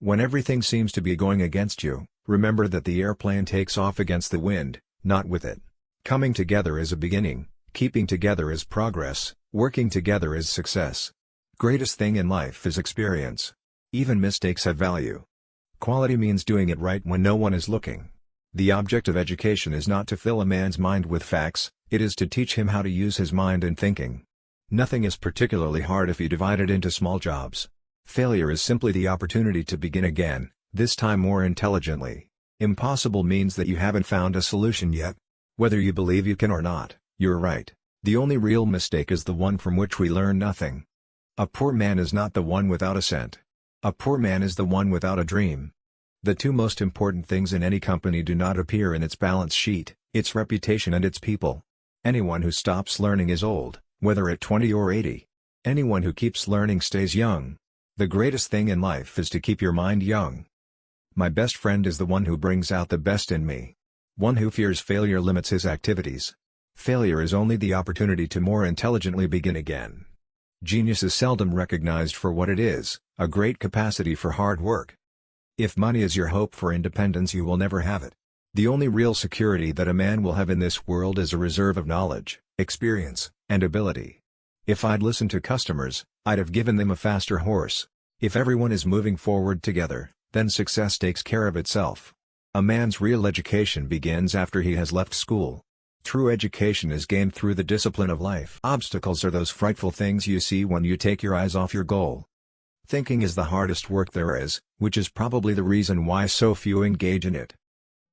When everything seems to be going against you, remember that the airplane takes off against the wind, not with it. Coming together is a beginning, keeping together is progress, working together is success. Greatest thing in life is experience. Even mistakes have value. Quality means doing it right when no one is looking. The object of education is not to fill a man's mind with facts, it is to teach him how to use his mind and thinking. Nothing is particularly hard if you divide it into small jobs. Failure is simply the opportunity to begin again, this time more intelligently. Impossible means that you haven't found a solution yet. Whether you believe you can or not, you're right. The only real mistake is the one from which we learn nothing. A poor man is not the one without a cent. A poor man is the one without a dream. The two most important things in any company do not appear in its balance sheet, its reputation and its people. Anyone who stops learning is old, whether at 20 or 80. Anyone who keeps learning stays young. The greatest thing in life is to keep your mind young. My best friend is the one who brings out the best in me. One who fears failure limits his activities. Failure is only the opportunity to more intelligently begin again. Genius is seldom recognized for what it is, a great capacity for hard work. If money is your hope for independence, you will never have it. The only real security that a man will have in this world is a reserve of knowledge, experience, and ability. If I'd listened to customers, I'd have given them a faster horse. If everyone is moving forward together, then success takes care of itself. A man's real education begins after he has left school. True education is gained through the discipline of life. Obstacles are those frightful things you see when you take your eyes off your goal. Thinking is the hardest work there is, which is probably the reason why so few engage in it.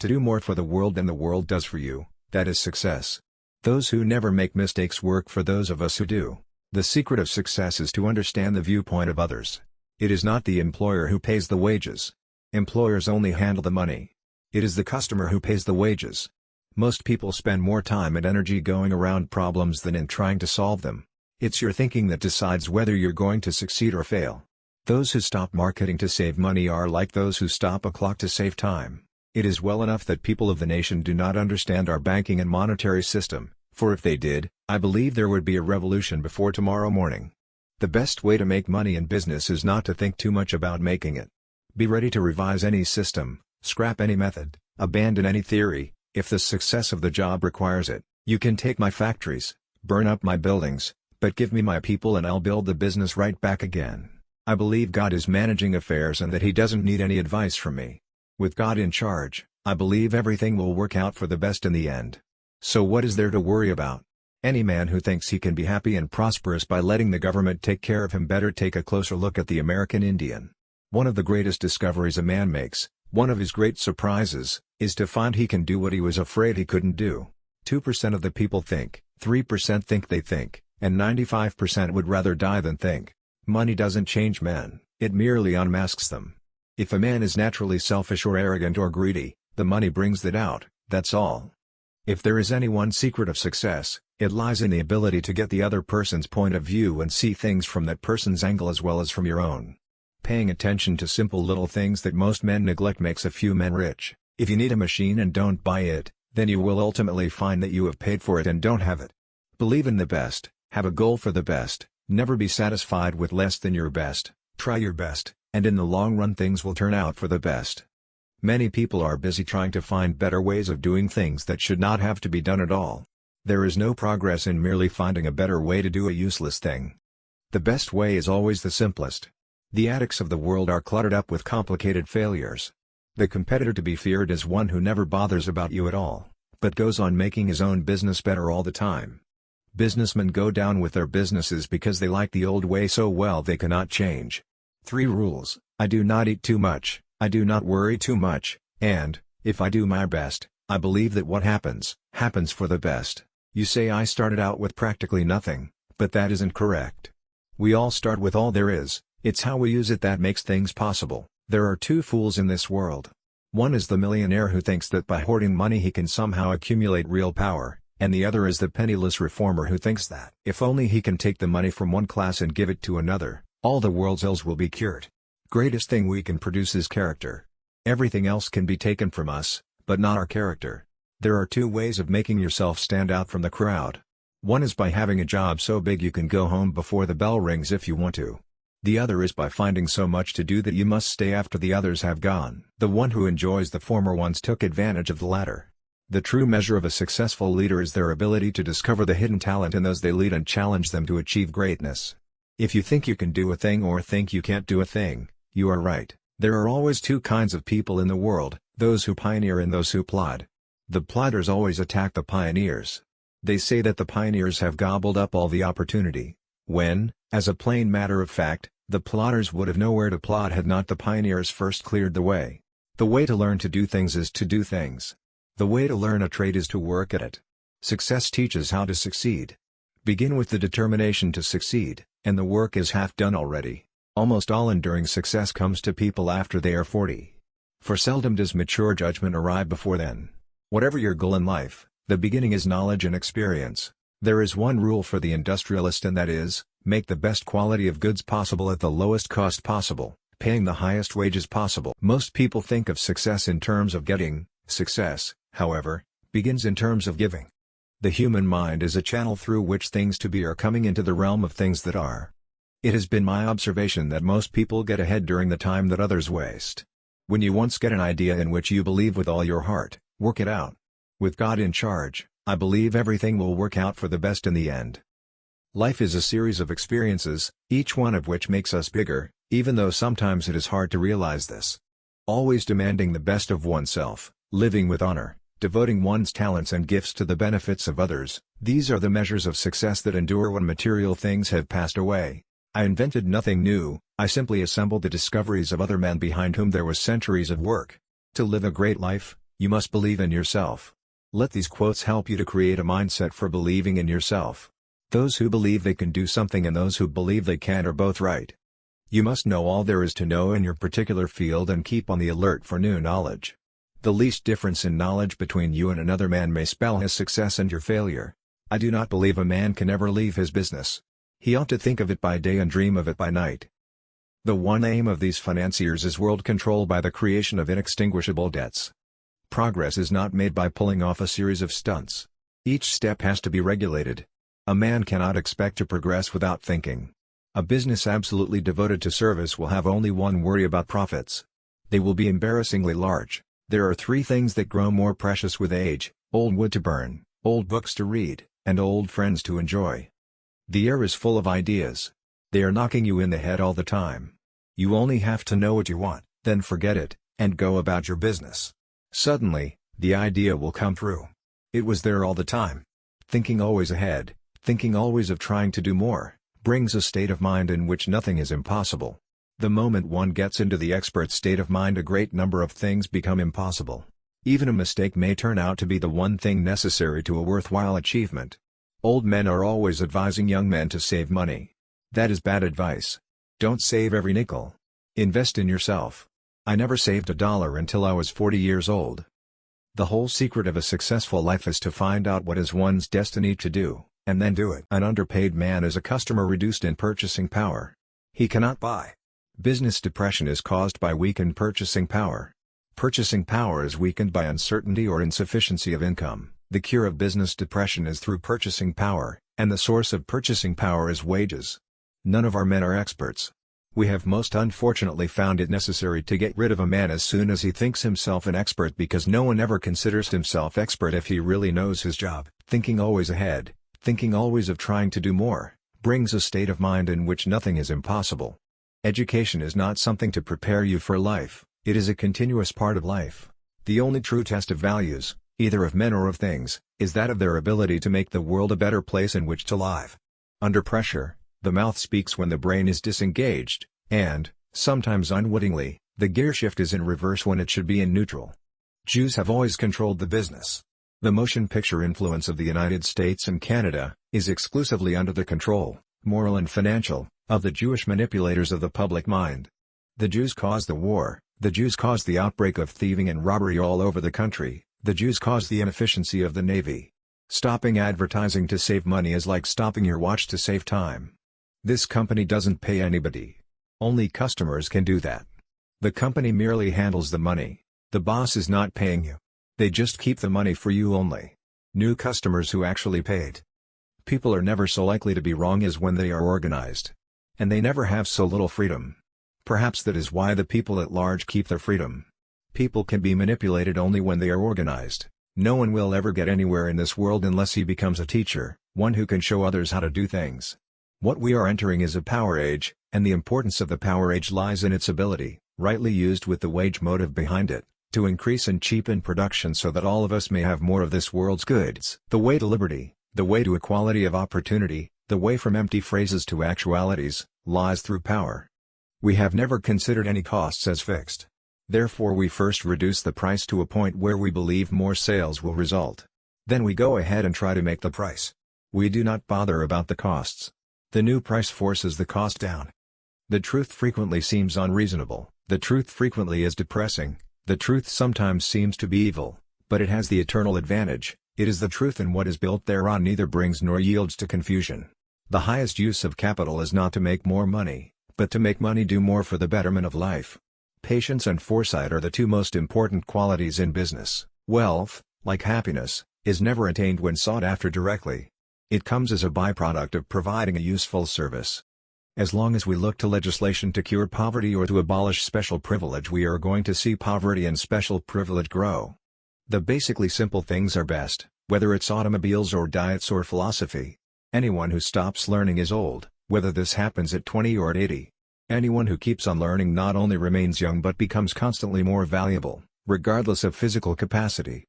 To do more for the world than the world does for you, that is success. Those who never make mistakes work for those of us who do. The secret of success is to understand the viewpoint of others. It is not the employer who pays the wages. Employers only handle the money. It is the customer who pays the wages. Most people spend more time and energy going around problems than in trying to solve them. It's your thinking that decides whether you're going to succeed or fail. Those who stop marketing to save money are like those who stop a clock to save time. It is well enough that people of the nation do not understand our banking and monetary system, for if they did, I believe there would be a revolution before tomorrow morning. The best way to make money in business is not to think too much about making it. Be ready to revise any system, scrap any method, abandon any theory, if the success of the job requires it. You can take my factories, burn up my buildings, but give me my people and I'll build the business right back again. I believe God is managing affairs and that He doesn't need any advice from me. With God in charge, I believe everything will work out for the best in the end. So what is there to worry about? Any man who thinks he can be happy and prosperous by letting the government take care of him better take a closer look at the American Indian. One of the greatest discoveries a man makes, one of his great surprises, is to find he can do what he was afraid he couldn't do. 2% of the people think, 3% think they think, and 95% would rather die than think. Money doesn't change men, it merely unmasks them. If a man is naturally selfish or arrogant or greedy, the money brings that out, that's all. If there is any one secret of success, it lies in the ability to get the other person's point of view and see things from that person's angle as well as from your own. Paying attention to simple little things that most men neglect makes a few men rich. If you need a machine and don't buy it, then you will ultimately find that you have paid for it and don't have it. Believe in the best, have a goal for the best, never be satisfied with less than your best, try your best, and in the long run things will turn out for the best. Many people are busy trying to find better ways of doing things that should not have to be done at all. There is no progress in merely finding a better way to do a useless thing. The best way is always the simplest. The addicts of the world are cluttered up with complicated failures. The competitor to be feared is one who never bothers about you at all, but goes on making his own business better all the time. Businessmen go down with their businesses because they like the old way so well they cannot change. 3 rules: I do not eat too much, I do not worry too much, and, if I do my best, I believe that what happens, happens for the best. You say I started out with practically nothing, but that isn't correct. We all start with all there is, it's how we use it that makes things possible. There are 2 fools in this world. One is the millionaire who thinks that by hoarding money he can somehow accumulate real power, and the other is the penniless reformer who thinks that if only he can take the money from one class and give it to another, all the world's ills will be cured. Greatest thing we can produce is character. Everything else can be taken from us, but not our character. There are 2 ways of making yourself stand out from the crowd. One is by having a job so big you can go home before the bell rings if you want to. The other is by finding so much to do that you must stay after the others have gone. The one who enjoys the former once took advantage of the latter. The true measure of a successful leader is their ability to discover the hidden talent in those they lead and challenge them to achieve greatness. If you think you can do a thing or think you can't do a thing, you are right. There are always two kinds of people in the world, those who pioneer and those who plod. The plodders always attack the pioneers. They say that the pioneers have gobbled up all the opportunity, when, as a plain matter of fact, the plodders would have nowhere to plod had not the pioneers first cleared the way. The way to learn to do things is to do things. The way to learn a trade is to work at it. Success teaches how to succeed. Begin with the determination to succeed, and the work is half done already. Almost all enduring success comes to people after they are 40. For seldom does mature judgment arrive before then. Whatever your goal in life, the beginning is knowledge and experience. There is one rule for the industrialist, and that is, make the best quality of goods possible at the lowest cost possible, paying the highest wages possible. Most people think of success in terms of getting. Success, however, begins in terms of giving. The human mind is a channel through which things to be are coming into the realm of things that are. It has been my observation that most people get ahead during the time that others waste. When you once get an idea in which you believe with all your heart, work it out. With God in charge, I believe everything will work out for the best in the end. Life is a series of experiences, each one of which makes us bigger, even though sometimes it is hard to realize this. Always demanding the best of oneself, living with honor, devoting one's talents and gifts to the benefits of others, these are the measures of success that endure when material things have passed away. I invented nothing new, I simply assembled the discoveries of other men behind whom there was centuries of work. To live a great life, you must believe in yourself. Let these quotes help you to create a mindset for believing in yourself. Those who believe they can do something and those who believe they can are both right. You must know all there is to know in your particular field and keep on the alert for new knowledge. The least difference in knowledge between you and another man may spell his success and your failure. I do not believe a man can ever leave his business. He ought to think of it by day and dream of it by night. The one aim of these financiers is world control by the creation of inextinguishable debts. Progress is not made by pulling off a series of stunts. Each step has to be regulated. A man cannot expect to progress without thinking. A business absolutely devoted to service will have only one worry about profits. They will be embarrassingly large. There are three things that grow more precious with age: old wood to burn, old books to read, and old friends to enjoy. The air is full of ideas. They are knocking you in the head all the time. You only have to know what you want, then forget it, and go about your business. Suddenly, the idea will come through. It was there all the time. Thinking always ahead, thinking always of trying to do more, brings a state of mind in which nothing is impossible. The moment one gets into the expert state of mind, a great number of things become impossible. Even a mistake may turn out to be the one thing necessary to a worthwhile achievement. Old men are always advising young men to save money. That is bad advice. Don't save every nickel. Invest in yourself. I never saved $1 until I was 40 years old. The whole secret of a successful life is to find out what is one's destiny to do, and then do it. An underpaid man is a customer reduced in purchasing power. He cannot buy. Business depression is caused by weakened purchasing power. Purchasing power is weakened by uncertainty or insufficiency of income. The cure of business depression is through purchasing power, and the source of purchasing power is wages. None of our men are experts. We have most unfortunately found it necessary to get rid of a man as soon as he thinks himself an expert, because no one ever considers himself expert if he really knows his job. Thinking always ahead, thinking always of trying to do more, brings a state of mind in which nothing is impossible. Education is not something to prepare you for life, it is a continuous part of life. The only true test of values, either of men or of things, is that of their ability to make the world a better place in which to live. Under pressure, the mouth speaks when the brain is disengaged, and, sometimes unwittingly, the gear shift is in reverse when it should be in neutral. Jews have always controlled the business. The motion picture influence of the United States and Canada is exclusively under the control, moral and financial, of the Jewish manipulators of the public mind. The Jews caused the war, the Jews caused the outbreak of thieving and robbery all over the country, the Jews caused the inefficiency of the Navy. Stopping advertising to save money is like stopping your watch to save time. This company doesn't pay anybody. Only customers can do that. The company merely handles the money. The boss is not paying you. They just keep the money for you only. New customers who actually paid. People are never so likely to be wrong as when they are organized. and they never have so little freedom. Perhaps that is why the people at large keep their freedom. People can be manipulated only when they are organized. No one will ever get anywhere in this world unless he becomes a teacher, one who can show others how to do things. What we are entering is a power age, and the importance of the power age lies in its ability, rightly used with the wage motive behind it, to increase and cheapen production so that all of us may have more of this world's goods. The way to liberty, the way to equality of opportunity, the way from empty phrases to actualities, lies through power. We have never considered any costs as fixed. Therefore we first reduce the price to a point where we believe more sales will result. Then we go ahead and try to make the price. We do not bother about the costs. The new price forces the cost down. The truth frequently seems unreasonable, the truth frequently is depressing, the truth sometimes seems to be evil, but it has the eternal advantage, it is the truth, and what is built thereon neither brings nor yields to confusion. The highest use of capital is not to make more money, but to make money do more for the betterment of life. Patience and foresight are the two most important qualities in business. Wealth, like happiness, is never attained when sought after directly. It comes as a byproduct of providing a useful service. As long as we look to legislation to cure poverty or to abolish special privilege, we are going to see poverty and special privilege grow. The basically simple things are best, whether it's automobiles or diets or philosophy. Anyone who stops learning is old, whether this happens at 20 or at 80. Anyone who keeps on learning not only remains young but becomes constantly more valuable, regardless of physical capacity.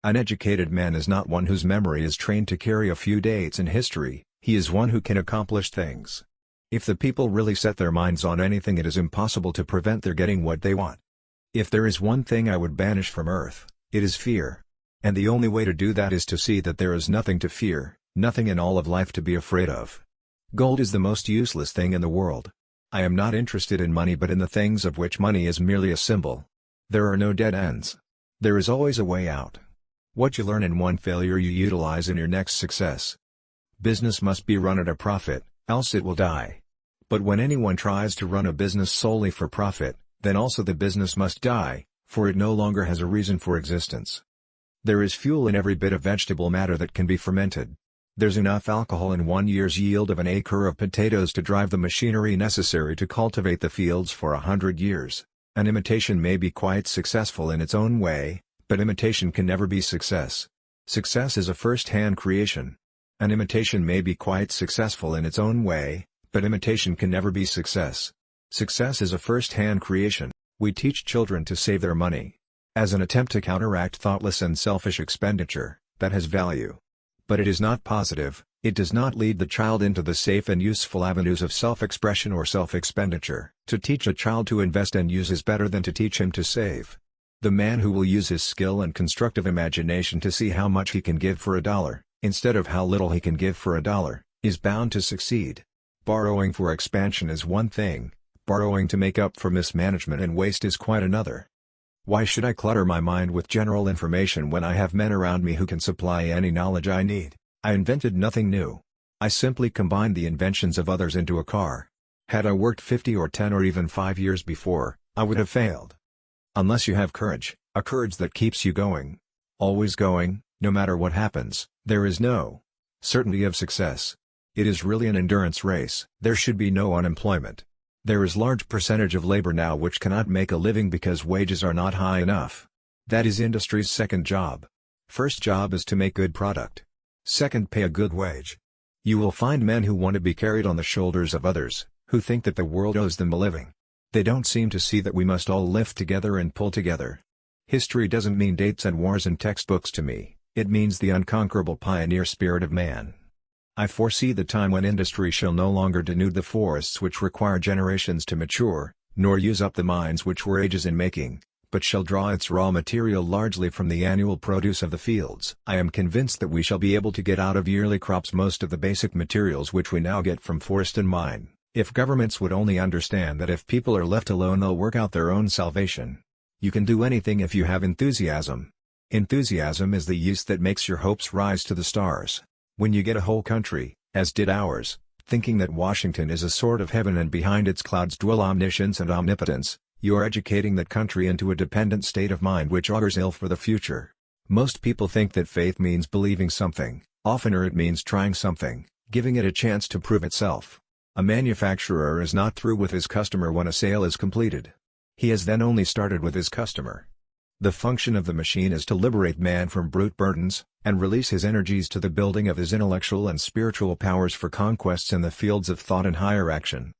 An educated man is not one whose memory is trained to carry a few dates in history, he is one who can accomplish things. If the people really set their minds on anything, it is impossible to prevent their getting what they want. If there is one thing I would banish from earth, it is fear. And the only way to do that is to see that there is nothing to fear, nothing in all of life to be afraid of. Gold is the most useless thing in the world. I am not interested in money but in the things of which money is merely a symbol. There are no dead ends. There is always a way out. What you learn in one failure you utilize in your next success. Business must be run at a profit, else it will die. But when anyone tries to run a business solely for profit, then also the business must die, for it no longer has a reason for existence. There is fuel in every bit of vegetable matter that can be fermented. There's enough alcohol in 1 year's yield of an acre of potatoes to drive the machinery necessary to cultivate the fields for 100 years. An imitation may be quite successful in its own way, but imitation can never be success. Success is a first-hand creation. An imitation may be quite successful in its own way, but imitation can never be success. Success is a first-hand creation. We teach children to save their money, as an attempt to counteract thoughtless and selfish expenditure, that has value. But it is not positive, it does not lead the child into the safe and useful avenues of self-expression or self-expenditure. To teach a child to invest and use is better than to teach him to save. The man who will use his skill and constructive imagination to see how much he can give for $1, instead of how little he can give for $1, is bound to succeed. Borrowing for expansion is one thing, borrowing to make up for mismanagement and waste is quite another. Why should I clutter my mind with general information when I have men around me who can supply any knowledge I need? I invented nothing new. I simply combined the inventions of others into a car. Had I worked 50 or 10 or even 5 years before, I would have failed. Unless you have courage, a courage that keeps you going, always going, no matter what happens, there is no certainty of success. It is really an endurance race. There should be no unemployment. There is large percentage of labor now which cannot make a living because wages are not high enough. That is industry's second job. First job is to make good product. Second, pay a good wage. You will find men who want to be carried on the shoulders of others, who think that the world owes them a living. They don't seem to see that we must all lift together and pull together. History doesn't mean dates and wars and textbooks to me, it means the unconquerable pioneer spirit of man. I foresee the time when industry shall no longer denude the forests which require generations to mature, nor use up the mines which were ages in making, but shall draw its raw material largely from the annual produce of the fields. I am convinced that we shall be able to get out of yearly crops most of the basic materials which we now get from forest and mine, if governments would only understand that if people are left alone they'll work out their own salvation. You can do anything if you have enthusiasm. Enthusiasm is the yeast that makes your hopes rise to the stars. When you get a whole country, as did ours, thinking that Washington is a sort of heaven and behind its clouds dwell omniscience and omnipotence, you are educating that country into a dependent state of mind which augurs ill for the future. Most people think that faith means believing something, oftener it means trying something, giving it a chance to prove itself. A manufacturer is not through with his customer when a sale is completed. He has then only started with his customer. The function of the machine is to liberate man from brute burdens, and release his energies to the building of his intellectual and spiritual powers for conquests in the fields of thought and higher action.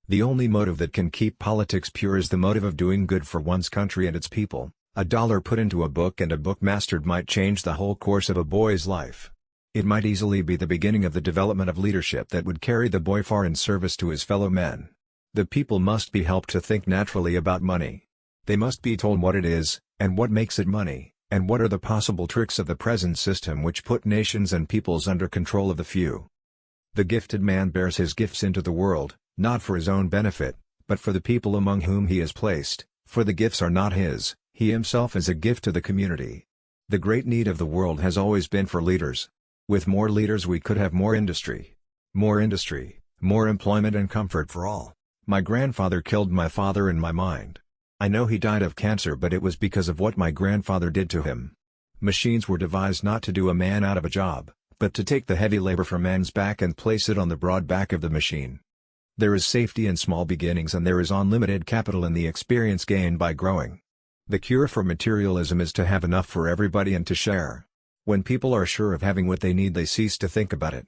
The only motive that can keep politics pure is the motive of doing good for one's country and its people. A dollar put into a book and a book mastered might change the whole course of a boy's life. It might easily be the beginning of the development of leadership that would carry the boy far in service to his fellow men. The people must be helped to think naturally about money. They must be told what it is, and what makes it money, and what are the possible tricks of the present system which put nations and peoples under control of the few. The gifted man bears his gifts into the world, not for his own benefit, but for the people among whom he is placed, for the gifts are not his, he himself is a gift to the community. The great need of the world has always been for leaders. With more leaders we could have more industry, more employment and comfort for all. My grandfather killed my father in my mind. I know he died of cancer, but it was because of what my grandfather did to him. Machines were devised not to do a man out of a job, but to take the heavy labor from man's back and place it on the broad back of the machine. There is safety in small beginnings and there is unlimited capital in the experience gained by growing. The cure for materialism is to have enough for everybody and to share. When people are sure of having what they need, they cease to think about it.